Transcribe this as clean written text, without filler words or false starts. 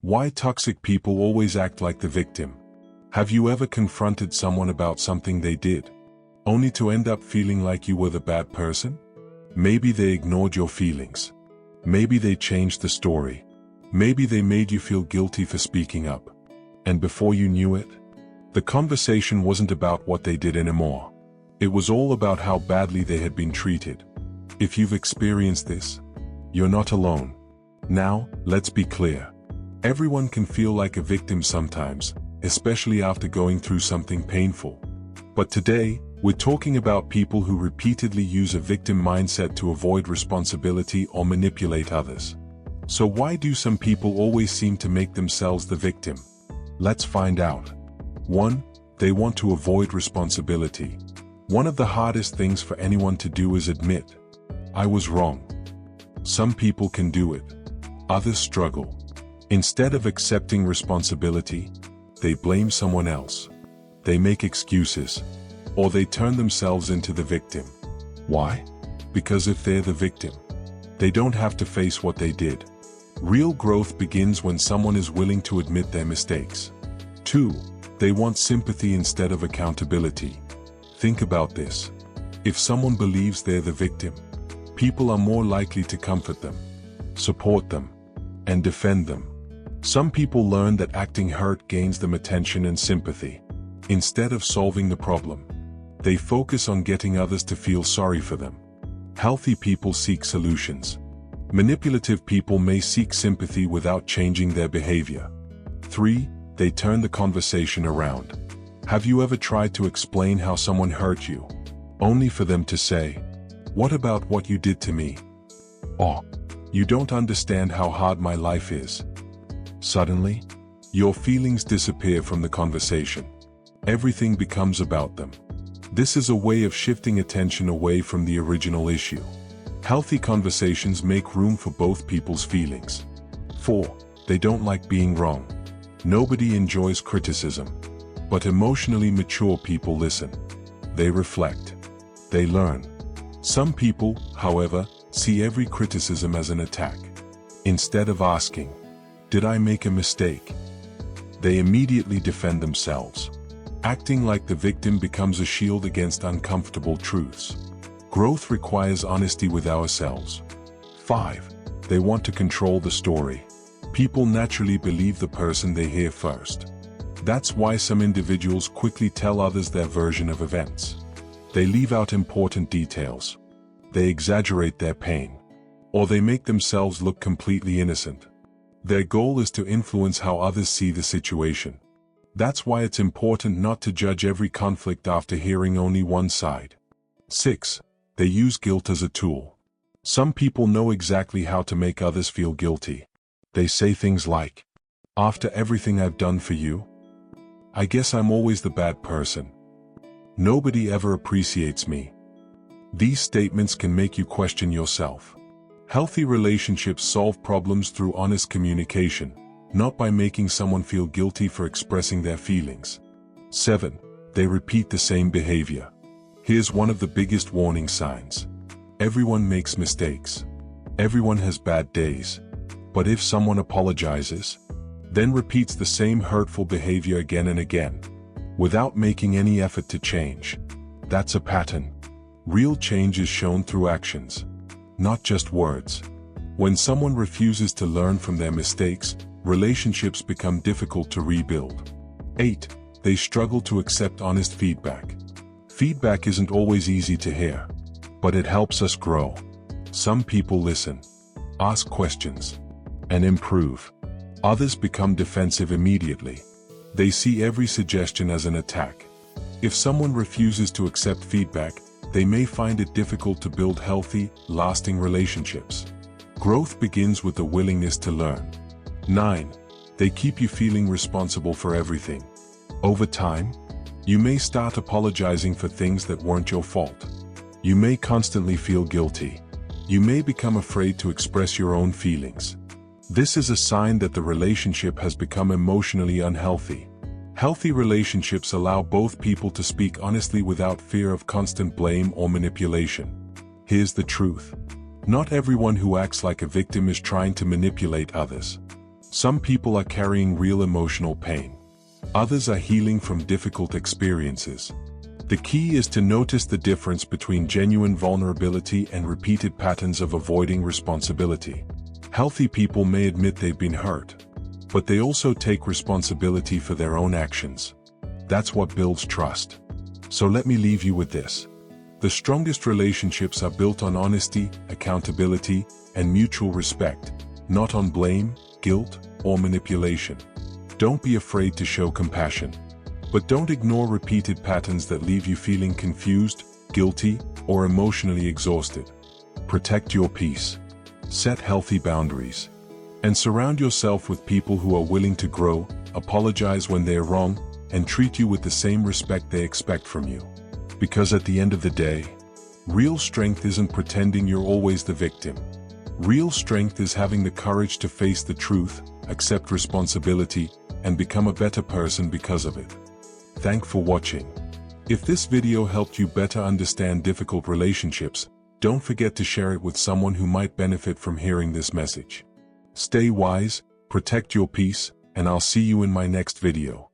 Why toxic people always act like the victim. Have you ever confronted someone about something they did, only to end up feeling like you were the bad person? Maybe they ignored your feelings. Maybe they changed the story. Maybe they made you feel guilty for speaking up. And before you knew it, the conversation wasn't about what they did anymore. It was all about how badly they had been treated. If you've experienced this, you're not alone. Now, let's be clear. Everyone can feel like a victim sometimes, especially after going through something painful. But today, we're talking about people who repeatedly use a victim mindset to avoid responsibility or manipulate others. So why do some people always seem to make themselves the victim? Let's find out. 1. They want to avoid responsibility. One of the hardest things for anyone to do is admit, I was wrong. Some people can do it. Others struggle. Instead of accepting responsibility, they blame someone else. They make excuses, or they turn themselves into the victim. Why? Because if they're the victim, they don't have to face what they did. Real growth begins when someone is willing to admit their mistakes. 2. They want sympathy instead of accountability. Think about this. If someone believes they're the victim, people are more likely to comfort them, support them, and defend them. Some people learn that acting hurt gains them attention and sympathy. Instead of solving the problem, they focus on getting others to feel sorry for them. Healthy people seek solutions. Manipulative people may seek sympathy without changing their behavior. 3. They turn the conversation around. Have you ever tried to explain how someone hurt you, only for them to say, "What about what you did to me?" Or, "You don't understand how hard my life is." Suddenly, your feelings disappear from the conversation. Everything becomes about them. This is a way of shifting attention away from the original issue. Healthy conversations make room for both people's feelings. 4. They don't like being wrong. Nobody enjoys criticism. But emotionally mature people listen. They reflect. They learn. Some people, however, see every criticism as an attack. Instead of asking, "Did I make a mistake?" they immediately defend themselves. Acting like the victim becomes a shield against uncomfortable truths. Growth requires honesty with ourselves. 5. They want to control the story. People naturally believe the person they hear first. That's why some individuals quickly tell others their version of events. They leave out important details. They exaggerate their pain. Or they make themselves look completely innocent. Their goal is to influence how others see the situation. That's why it's important not to judge every conflict after hearing only one side. 6. They use guilt as a tool. Some people know exactly how to make others feel guilty. They say things like, "After everything I've done for you, I guess I'm always the bad person. Nobody ever appreciates me." These statements can make you question yourself. Healthy relationships solve problems through honest communication, not by making someone feel guilty for expressing their feelings. 7. They repeat the same behavior. Here's one of the biggest warning signs. Everyone makes mistakes. Everyone has bad days. But if someone apologizes, then repeats the same hurtful behavior again and again, without making any effort to change, that's a pattern. Real change is shown through actions, not just words. When someone refuses to learn from their mistakes, relationships become difficult to rebuild. 8. They struggle to accept honest feedback. Feedback isn't always easy to hear, but it helps us grow. Some people listen, ask questions, and improve. Others become defensive immediately. They see every suggestion as an attack. If someone refuses to accept feedback, they may find it difficult to build healthy, lasting relationships. Growth begins with the willingness to learn. 9. They keep you feeling responsible for everything. Over time, you may start apologizing for things that weren't your fault. You may constantly feel guilty. You may become afraid to express your own feelings. This is a sign that the relationship has become emotionally unhealthy. Healthy relationships allow both people to speak honestly without fear of constant blame or manipulation. Here's the truth. Not everyone who acts like a victim is trying to manipulate others. Some people are carrying real emotional pain. Others are healing from difficult experiences. The key is to notice the difference between genuine vulnerability and repeated patterns of avoiding responsibility. Healthy people may admit they've been hurt, but they also take responsibility for their own actions. That's what builds trust. So let me leave you with this. The strongest relationships are built on honesty, accountability, and mutual respect, not on blame, guilt, or manipulation. Don't be afraid to show compassion. But don't ignore repeated patterns that leave you feeling confused, guilty, or emotionally exhausted. Protect your peace. Set healthy boundaries. And surround yourself with people who are willing to grow, apologize when they're wrong, and treat you with the same respect they expect from you. Because at the end of the day, real strength isn't pretending you're always the victim. Real strength is having the courage to face the truth, accept responsibility, and become a better person because of it. Thanks for watching. If this video helped you better understand difficult relationships, don't forget to share it with someone who might benefit from hearing this message. Stay wise, protect your peace, and I'll see you in my next video.